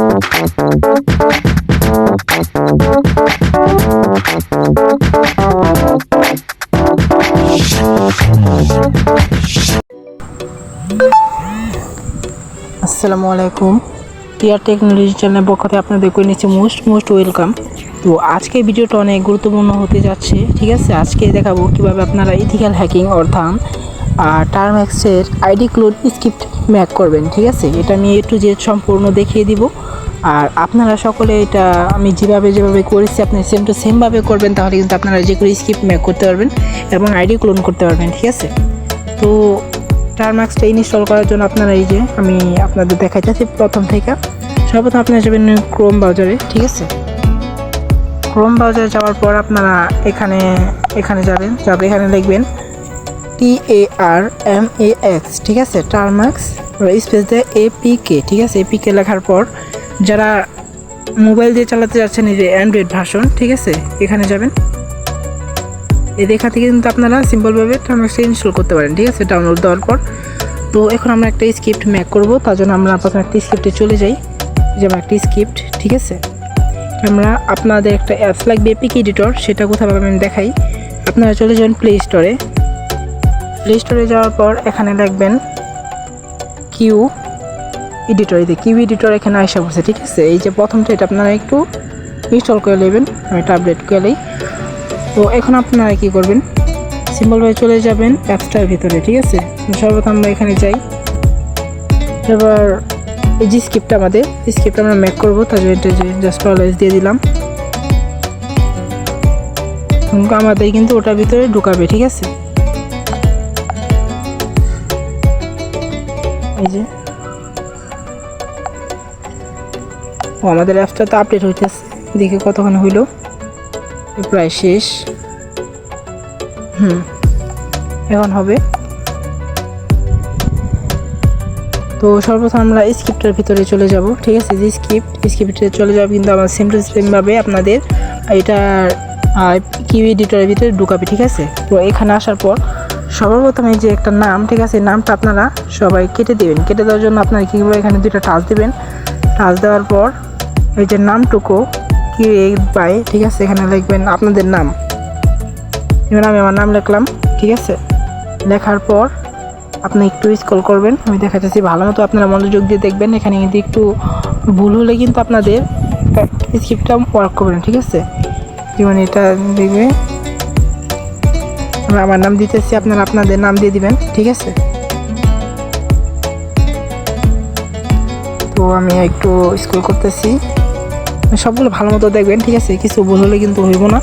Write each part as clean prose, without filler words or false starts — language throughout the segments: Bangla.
আসসালামু আলাইকুম। টিআর টেকনোলজি চ্যানেলের পক্ষ থেকে আপনাদেরকে নিচ্ছি মোস্ট ওয়েলকাম। তো আজকে ভিডিওটা অনেক গুরুত্বপূর্ণ হতে যাচ্ছে, ঠিক আছে। আজকে দেখাবো কিভাবে আপনারা ইথিক্যাল হ্যাকিং অর্থাৎ টার্মএক্সের আইডি ক্লোন স্ক্রিপ্ট ম্যাক করবেন, ঠিক আছে। এটা আমি A to Z সম্পূর্ণ দেখিয়ে দিব। আর আপনারা সকলে এটা আমি যেভাবে করেছি আপনি সেম টু সেমভাবে করবেন, তাহলে কিন্তু আপনারা যে কোনো স্ক্রিপ্ট ম্যাক করতে পারবেন এবং আইডি ক্লোন করতে পারবেন, ঠিক আছে। তো টার্মএক্সটা ইনস্টল করার জন্য আপনারা এই যে আমি আপনাদের দেখাইতেছি প্রথম থেকে। সর্বপ্রথম আপনারা যাবেন ক্রোম ব্রাউজারে, ঠিক আছে। ক্রোম ব্রাউজারে যাওয়ার পর আপনারা এখানে যাবেন, এখানে লিখবেন TARMAX, ঠিক আছে। টার্মএক্স স্পেস দিয়ে APK, ঠিক আছে। APK লেখার পর যারা মোবাইল দিয়ে চালাতে যাচ্ছেন এই যে অ্যান্ড্রয়েড ভার্সন, ঠিক আছে, এখানে যাবেন। এই দেখা থেকে কিন্তু আপনারা সিম্পলভাবে টার্মএক্সটা ইনস্টল করতে পারেন, ঠিক আছে, ডাউনলোড দেওয়ার পর। তো এখন আমরা একটা স্ক্রিপ্ট ম্যাক করব, তার জন্য আমরা প্রথমে একটা স্ক্রিপ্টে চলে যাই। যেমন একটা স্ক্রিপ্ট, ঠিক আছে। আমরা আপনাদের একটা অ্যাপস লাগবে এপিকে এডিটর, সেটা কোথাও আমি দেখাই। আপনারা চলে যাবেন প্লে স্টোরে যাওয়ার পর এখানে লিখবেন কিউ এডিটর। এই যে কিউ এডিটর এখানে আসা পড়ছে, ঠিক আছে। এই যে প্রথমটা এটা আপনারা একটু ইনস্টল করে নেবেন, আমি এটা আপডেট করে। তো এখন আপনারা কি করবেন, সিম্পলভাবে চলে যাবেন অ্যাপসটার ভিতরে, ঠিক আছে। সর্বপ্রথম আমরা এখানে যাই। এবার এই যে স্ক্রিপ্টটা আমরা ম্যাক করবো, তার জন্য এটা যে জাস্ট অলওয়েজ দিয়ে দিলাম। আমাদের কিন্তু ওটার ভিতরে ঢুকাবে, ঠিক আছে। এই যে আমাদের অ্যাপসটা তো আপডেট হইতেছে, দেখে কতক্ষণ হইল, প্রায় শেষ। এখন হবে। তো সর্বপ্রথম আমরা স্ক্রিপ্টের ভিতরে চলে যাব, ঠিক আছে। যে স্ক্রিপ্টে চলে যাব, কিন্তু আমার সেম টু সেমভাবে আপনাদের এটা কিউ এডিটরের ভিতরে ঢুকাবে, ঠিক আছে। তো এখানে আসার পর সর্বপ্রথম এই যে একটা নাম, ঠিক আছে, নামটা আপনারা সবাই কেটে দেবেন। কেটে দেওয়ার জন্য আপনারা কী করবেন, এখানে দুইটা টাচ দেবেন। টাচ দেওয়ার পর এই যে নামটুকু কিউ বাই, ঠিক আছে, এখানে লিখবেন আপনাদের নাম। এবার আমি আমার নাম লিখলাম, ঠিক আছে। লেখার পর আপনি একটু স্ক্রল করবেন, আমি দেখাচ্ছি ভালো মতো, আপনারা মনোযোগ দিয়ে দেখবেন। এখানে কিন্তু একটু ভুল হলে কিন্তু আপনাদের স্ক্রিপ্টটা ওয়ার্ক করবেন, ঠিক আছে। যেমন এটা দেখবে আমি আমার নাম দিতেছি, আপনারা আপনাদের নাম দিয়ে দিবেন, ঠিক আছে। তো আমি একটু স্ক্রল করতেছি, সবগুলো ভালো মতো দেখবেন, ঠিক আছে। কিছু ভুল হলে কিন্তু হইব না।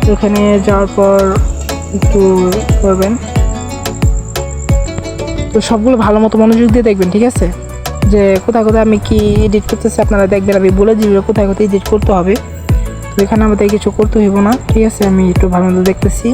তো এখানে যাওয়ার পর একটু করবেন, তো সবগুলো ভালো মতো মনোযোগ দিয়ে দেখবেন, ঠিক আছে। যে কোথায় আমি কি এডিট করতেছি আপনারা দেখবেন, আমি বলে দিব কোথায় এডিট করতে হবে। তো এখানে আমাদের কিছু করতে হইব না, ঠিক আছে। আমি একটু ভালো মতো দেখতেছি।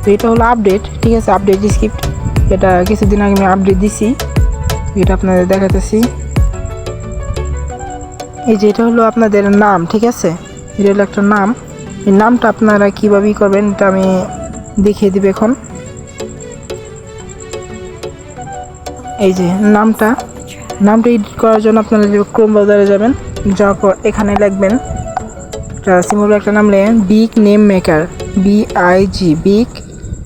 তো এটা হলো আপডেট, ঠিক আছে, আপডেট স্ক্রিপ্ট। এটা কিছুদিন আগে আমি আপডেট দিছি, এটা আপনাদের দেখাতেছি। এই যে এটা হলো আপনাদের নাম, ঠিক আছে। এটা হলো একটা নাম। এই নামটা আপনারা কীভাবে করবেন এটা আমি দেখিয়ে দিব এখন। এই যে নামটা এডিট করার জন্য আপনারা যে ক্রোম ব্রাউজারে যাবেন, যাওয়ার পর এখানে লিখবেন সিম্পল একটা নাম লিখবেন big name maker, BIG big.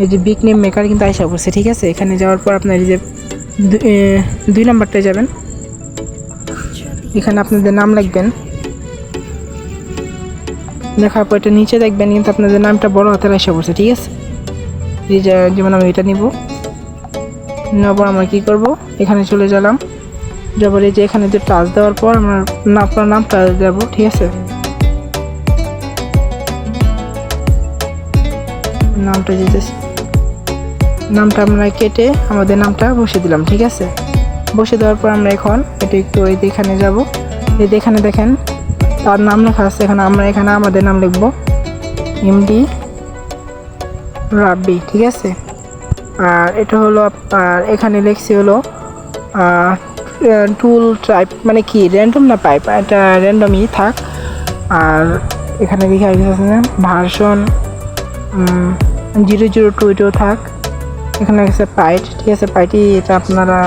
এই যে বিগ নেম মেকার কিন্তু আইসা পড়ছে, ঠিক আছে। এখানে যাওয়ার পর আপনার এই যে 2 নাম্বারটায় যাবেন, এখানে আপনাদের নাম লিখবেন। লেখার পর এটা নিচে দেখবেন কিন্তু আপনাদের নামটা বড় হাতের আইসা পড়ছে, ঠিক আছে। এই যে যেমন আমি এটা নিব, নেওয়ার পর আমরা কী করবো, এখানে চলে গেলাম। যাবার এই যে এখানে যে টাচ দেওয়ার পর আমরা আপনার নামটা দেবো, ঠিক আছে। নামটা যেতেছি, নামটা আমরা কেটে আমাদের নামটা বসে দিলাম, ঠিক আছে। বসে দেওয়ার পর আমরা এখন এটা একটু এই এখানে যাব। এই এখানে দেখেন তার নাম লেখা আছে, আমরা এখানে আমাদের নাম লিখবো MD রাব্বি, ঠিক আছে। আর এটা হলো আর এখানে লিখছি হলো টুল টাইপ, মানে কি র্যান্ডম না পাইপ, এটা র্যান্ডমই থাক। আর এখানে লেখা আছে ভার্সন 002 এটাও থাক। এখানে আছে পাইট, ঠিক আছে। পাইটি এটা আপনারা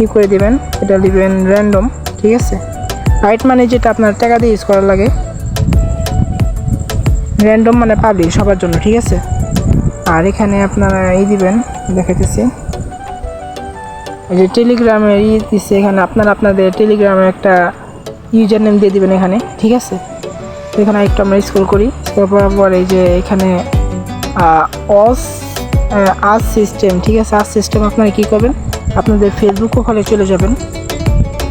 ই করে দিবেন, এটা দিবেন র্যান্ডম, ঠিক আছে। রাইট মানে যেটা আপনার টাকা দিয়ে ইউজ করা লাগে, র্যান্ডম মানে পাবলিক সবার জন্য, ঠিক আছে। আর এখানে আপনারা এই দিবেন, দেখাইতেছি এই যে টেলিগ্রামের দিচ্ছে, এখানে আপনারা আপনাদের টেলিগ্রামের একটা ইউজার নেম দিয়ে দিবেন এখানে, ঠিক আছে। তো এখানে একটু আমরা স্ক্রল করি, স্ক্রল করার পর এই যে এখানে আজ সিস্টেম, ঠিক আছে। আজ সিস্টেম আপনারা কী করবেন, আপনাদের ফেসবুক প্রোফাইলে চলে যাবেন,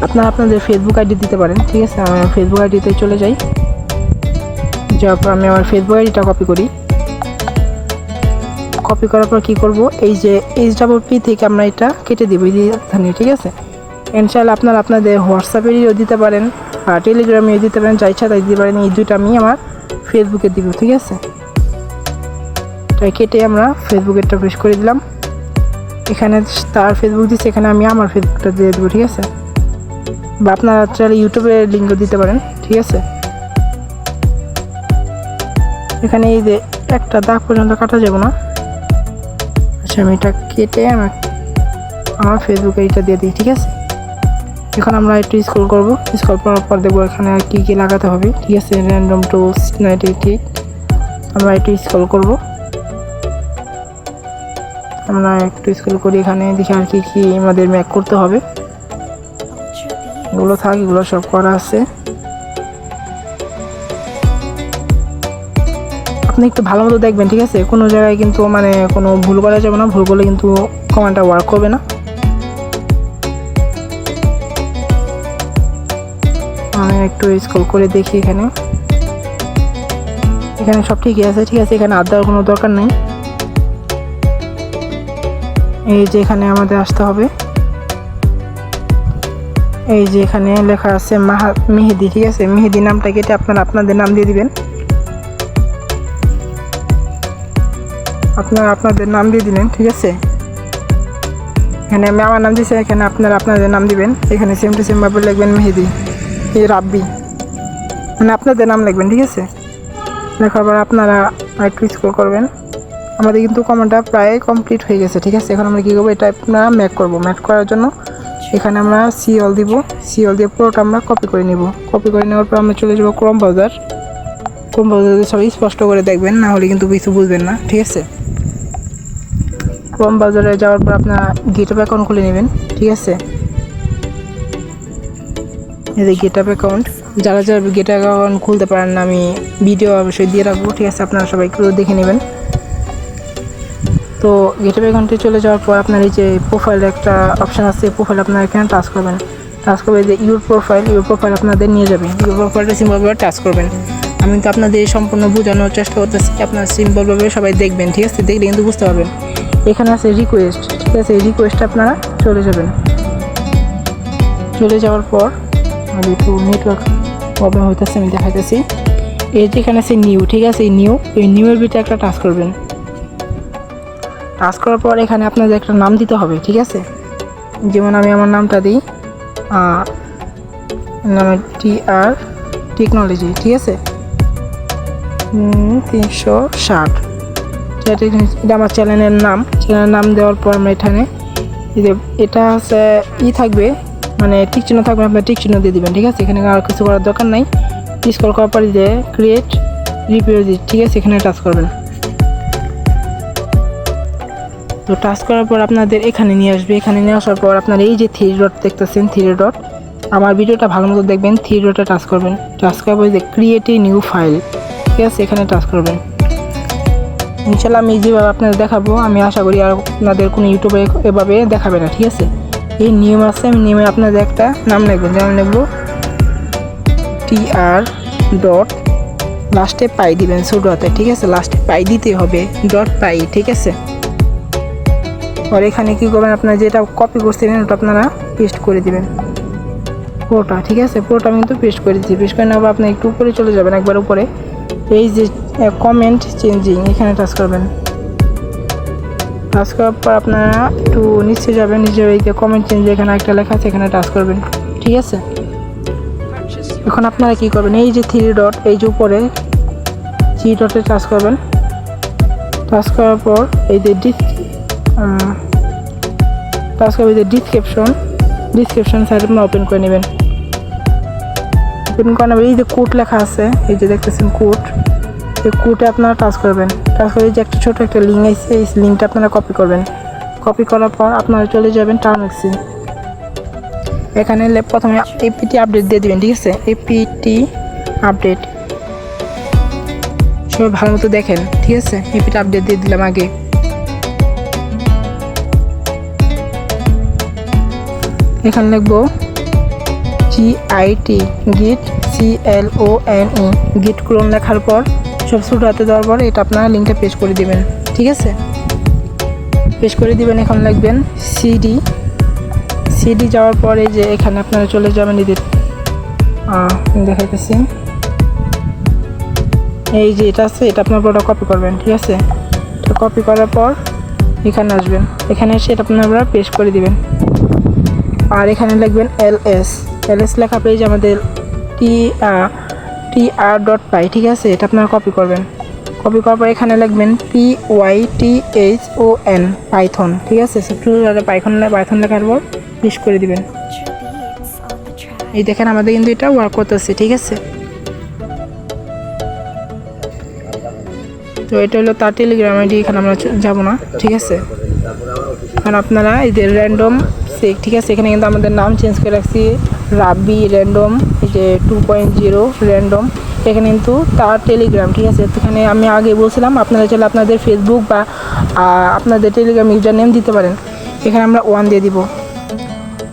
আপনারা আপনাদের ফেসবুক আইডি দিতে পারেন, ঠিক আছে। আমি ফেসবুক আইডিতে চলে যাই, যাওয়ার পর আমি আমার ফেসবুক আইডিটা কপি করি। কপি করার পর কী করব, এই যে HPP থেকে আমরা এটা কেটে দিব এখানে, ঠিক আছে। ইনশাআল্লাহ আপনারা আপনাদের হোয়াটসঅ্যাপেরও দিতে পারেন আর টেলিগ্রামেও দিতে পারেন, যা ইচ্ছা তাই দিতে পারেন। এই দুইটা আমি আমার ফেসবুকে দিব, ঠিক আছে। তাই কেটে আমরা ফেসবুকেরটা পেস্ট করে দিলাম। এখানে তার ফেসবুক দিচ্ছে, এখানে আমি আমার ফেসবুকটা দিয়ে দেবো, ঠিক আছে। বা আপনারা চাইলে ইউটিউবের লিঙ্কও দিতে পারেন, ঠিক আছে। এখানে এই যে একটা দাগ পর্যন্ত কাটা যাবে না, আচ্ছা আমি এটা কেটে আমার ফেসবুকে এটা দিয়ে দিই, ঠিক আছে। এখন আমরা একটু স্ক্রল করব, স্ক্রল করার পর দেখবো এখানে আর কী কী লাগাতে হবে, ঠিক আছে। র্যান্ডম টুলস 98, আমরা একটু স্ক্রল করব, আমরা একটু স্ক্রল করি, এখানে দেখি আর কি কি আমাদের ম্যাক করতে হবে। এগুলো থাক, এগুলো সব করা আছে। আপনি একটু ভালো মতো দেখবেন, ঠিক আছে। কোনো জায়গায় কিন্তু মানে কোনো ভুল করা যাবে না, ভুল করলে কিন্তু কমান্ডটা ওয়ার্ক করবে না। আমি একটু স্ক্রল করে দেখি, এখানে সব ঠিকই আছে, ঠিক আছে। এখানে আর দেওয়ার কোনো দরকার নেই। এই যে এখানে আমাদের আসতে হবে, এই যে এখানে লেখা আছে মেহেদি, ঠিক আছে। মেহেদি নামটা কেটে আপনারা আপনাদের নাম দিয়ে দিবেন, আপনারা আপনাদের নাম দিয়ে দিলেন, ঠিক আছে। এখানে আমি আমার নাম দিয়েছি, এখানে আপনারা আপনাদের নাম দিবেন। এখানে সেম টু সেম ভাবে লিখবেন মেহেদি, এই রাব্বি, মানে আপনাদের নাম লিখবেন, ঠিক আছে। লেখার পর আপনারা একটু স্ক্রল করবেন। আমাদের কিন্তু কমেন্টটা প্রায় কমপ্লিট হয়ে গেছে, ঠিক আছে। এখন আমরা কী করবো, এটা আপনারা ম্যাক করবো। ম্যাক করার জন্য এখানে আমরা সিএল দিব, সিএল দিয়ে পুরোটা আমরা কপি করে নিব। কপি করে নেওয়ার পর আমরা চলে যাবো ক্রোম ব্রাউজারে সবাই স্পষ্ট করে দেখবেন, না হলে কিন্তু কিছু বুঝবেন না, ঠিক আছে। ক্রোম ব্রাউজারে যাওয়ার পর আপনারা গিটহাব অ্যাকাউন্ট খুলে নেবেন, ঠিক আছে। এই যে গিটহাব অ্যাকাউন্ট, যারা গিটহাব অ্যাকাউন্ট খুলতে পারেন না, আমি ভিডিও অবশ্যই দিয়ে রাখবো, ঠিক আছে। আপনারা সবাই একটু দেখে নেবেন। তো গিটহাব অ্যাকাউন্টে চলে যাওয়ার পর আপনার এই যে প্রোফাইলে একটা অপশান আছে, প্রোফাইল আপনারা এখানে টাচ করবেন। টাচ করবে যে ইউর প্রোফাইল আপনাদের নিয়ে যাবে। ইউর প্রোফাইলটা সিম্পলভাবে টাচ করবেন। আমি তো আপনাদের সম্পূর্ণ বোঝানোর চেষ্টা করতেছি, আপনার সিম্পলভাবে সবাই দেখবেন, ঠিক আছে। দেখলে কিন্তু বুঝতে পারবেন। এখানে আছে রিকোয়েস্ট, ঠিক আছে। এই রিকোয়েস্টে আপনারা চলে যাবেন। চলে যাওয়ার পর আমি একটু নেটওয়ার্ক প্রবলেম হইতেছে, আমি দেখাইতেছি। এই যেখানে আছে নিউ, ঠিক আছে। এই নিউয়ের ভিতরে একটা টাচ করবেন। টাচ করার পর এখানে আপনাদের একটা নাম দিতে হবে, ঠিক আছে। যেমন আমি আমার নামটা দিই, নামে TR টেকনোলজি, ঠিক আছে। 360, এটা আমার চ্যানেলের নাম দেওয়ার পর আমরা এখানে এটা হচ্ছে থাকবে, মানে টিক চিহ্ন থাকবে, আপনার টিক চিহ্ন দিয়ে দেবেন, ঠিক আছে। এখানে আর কিছু করার দরকার নাই। স্ক্রল করার পর যে ক্রিয়েট রিপোজিটরি, ঠিক আছে, এখানে টাচ করবেন। তো টাচ করার পর আপনাদের এখানে নিয়ে আসবে। এখানে নিয়ে আসার পর আপনার এই যে 3 ডট দেখতেছেন, 3 ডট, আমার ভিডিওটা ভালো মতো দেখবেন। 3 ডটে টাচ করবেন। টাচ করার পর যে ক্রিয়েট এ নিউ ফাইল, ঠিক আছে, এখানে টাচ করবেন। ইনশাল্লাহ আমি যেভাবে আপনাদের দেখাবো, আমি আশা করি আর আপনাদের কোনো ইউটিউবে এভাবে দেখাবে না, ঠিক আছে। এই নিয়ম আছে, আমি নিয়মে আপনাদের একটা নাম লিখবেন। যেমন লিখবো TR ডট, লাস্টে পাই দিবেন ছোটো হাতে, ঠিক আছে। লাস্টে পাই দিতে হবে, ডট পাই, ঠিক আছে। আর এখানে কী করবেন, আপনারা যেটা কপি করছিলেন ওটা আপনারা পেস্ট করে দিবেন পুরোটা, ঠিক আছে। পুরোটা আমি কিন্তু পেস্ট করে দিচ্ছি। পেস্ট করে নেওয়ার পর আপনি একটু উপরে চলে যাবেন, একবার উপরে। এই যে কমেন্ট চেঞ্জিং, এখানে টাচ করবেন। টাচ করার পর আপনারা একটু নিচে যাবেন, নিচে এই যে কমেন্ট চেঞ্জ এখানে একটা লেখা আছে, এখানে টাচ করবেন, ঠিক আছে। এখন আপনারা কী করবেন, এই যে 3 ডট, এই যে উপরে 3 ডটে টাচ করবেন। টাচ করার পর এই যে ডিসক্রিপশন, ডিসক্রিপশন সাইড আপনারা ওপেন করে নেবেন। ওপেন করে নেবেন, এই যে কোড লেখা আছে, এই যে দেখতেছেন কোড, এই কোডে আপনারা টাচ করবেন। টাচ করে যে একটা ছোটো একটা লিঙ্ক আছে, এই লিঙ্কটা আপনারা কপি করবেন। কপি করার পর আপনারা চলে যাবেন টার্মেক্সে। এখানে প্রথমে এপিটি আপডেট দিয়ে দেবেন, ঠিক আছে? এপিটি আপডেট সবাই ভালো মতো দেখেন, ঠিক আছে? এপিটি আপডেট দিয়ে দিলাম আগে। এখানে লিখবো GIT গিট CLONE গিট ক্লোন লেখার পর সব ছোটো হাতে দেওয়ার পর এটা আপনারা লিঙ্কটা পেস্ট করে দিবেন, ঠিক আছে? পেস্ট করে দিবেন। এখন লিখবেন সিডি যাওয়ার পরে যে এখানে আপনারা চলে যাবেন, এদের দেখাইতেছি, এই যে এটা আছে, এটা আপনার পুরোটা কপি করবেন, ঠিক আছে? এটা কপি করার পর এখানে আসবেন, এখানে এসে এটা আপনারা পেস্ট করে দিবেন। আর এখানে লিখবেন LS লেখা পেজ আমাদের tr.py, ঠিক আছে? এটা আপনারা কপি করবেন। কপি করার পর এখানে লিখবেন PYTHON পাইথন, ঠিক আছে? পাইথন লেখার পর পেস্ট করে দিবেন। এই দেখেন আমাদের কিন্তু এটা ওয়ার্ক করতেছে, ঠিক আছে? তো এটা হলো তার টেলিগ্রাম আইডি, এখানে আমরা যাব না, ঠিক আছে? কারণ আপনারা এই যে র্যান্ডম সেক, ঠিক আছে? এখানে কিন্তু আমাদের নাম চেঞ্জ করে রাখছি রাবি র্যান্ডম, এই যে 2.0 র্যান্ডম, এখানে কিন্তু তার টেলিগ্রাম, ঠিক আছে? এখানে আমি আগে বলছিলাম আপনারা চাইলে আপনাদের ফেসবুক বা আপনাদের টেলিগ্রাম ইউজার নেম দিতে পারেন। এখানে আমরা 1 দিয়ে দিব।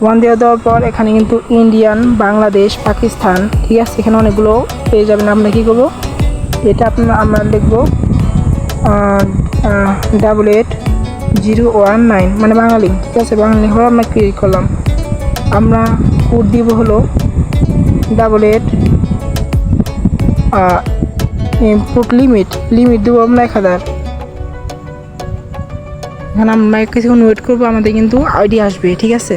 1 দিয়ে দেওয়ার পর এখানে কিন্তু ইন্ডিয়ান, বাংলাদেশ, পাকিস্তান, ঠিক আছে? এখানে অনেকগুলো পেয়ে যাবেন। আমরা কী করবো, এটা আমরা লিখবো 88 019 মানে বাঙালি, ঠিক আছে? বাঙালি হয়ে আমরা ক্রিয়েট করলাম। আমরা কোড দিব হলো 88 ইনপুট লিমিট দেবো আমরা 1000। এখানে আমরা কিছুক্ষণ ওয়েট করবো, আমাদের কিন্তু আইডি আসবে, ঠিক আছে?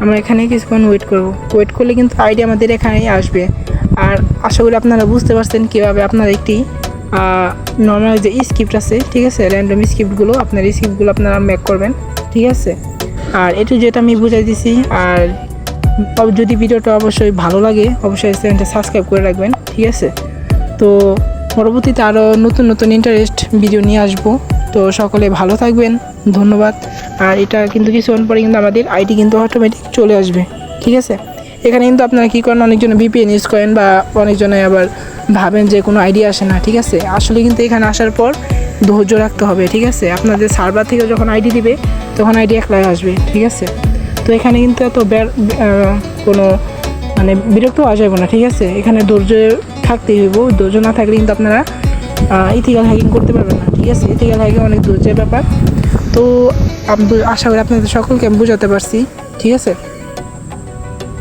আমরা এখানে কিছুক্ষণ ওয়েট করলে কিন্তু আইডি আমাদের এখানেই আসবে। আর আশা করি আপনারা বুঝতে পারছেন কীভাবে আপনারা একটি নর্মাল যে স্ক্রিপ্ট আছে, ঠিক আছে? র্যান্ডম স্ক্রিপ্টগুলো আপনারা মেক করবেন, ঠিক আছে? আর একটু যেটা আমি বুঝাই দিছি। আর যদি ভিডিওটা অবশ্যই ভালো লাগে অবশ্যই চ্যানেলটা সাবস্ক্রাইব করে রাখবেন, ঠিক আছে? তো পরবর্তীতে আরও নতুন ইন্টারেস্ট ভিডিও নিয়ে আসবো। তো সকলে ভালো থাকবেন, ধন্যবাদ। আর এটা কিন্তু কিছুক্ষণ পরে কিন্তু আমাদের আইডি কিন্তু অটোমেটিক চলে আসবে, ঠিক আছে? এখানে কিন্তু আপনারা কী করেন, অনেকজনে VPN ইউজ করেন বা অনেকজনে আবার ভাবেন যে কোনো আইডি আসে না, ঠিক আছে? আসলে কিন্তু এখানে আসার পর ধৈর্য রাখতে হবে, ঠিক আছে? আপনাদের সার্ভার থেকে যখন আইডি দিবে তখন আইডি একলাই আসবে, ঠিক আছে? তো এখানে কিন্তু এত কোনো মানে বিরক্ত হওয়া যাবে না, ঠিক আছে? এখানে ধৈর্য থাকতেই হইব। ধৈর্য না থাকলে কিন্তু আপনারা ইথিক্যাল হ্যাকিং করতে পারবেন না, ঠিক আছে? ইথিক্যাল হ্যাকিং অনেক ধৈর্যের ব্যাপার। তো আশা করি আপনাদের সকলকে আমি বুঝাতে পারছি, ঠিক আছে?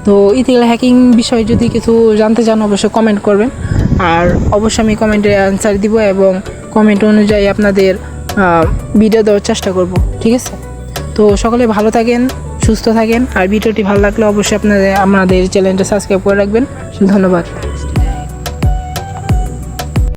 তো ইথিক্যাল হ্যাকিং বিষয়ে যদি কিছু জানতে চান অবশ্যই কমেন্ট করবেন। আর অবশ্যই আমি কমেন্টে অ্যান্সার দিব এবং কমেন্ট অনুযায়ী আপনাদের ভিডিও দেওয়ার চেষ্টা করব, ঠিক আছে? তো সকলে ভালো থাকেন, সুস্থ থাকেন। আর ভিডিওটি ভালো লাগলে অবশ্যই আমাদের চ্যানেলটা সাবস্ক্রাইব করে রাখবেন। ধন্যবাদ।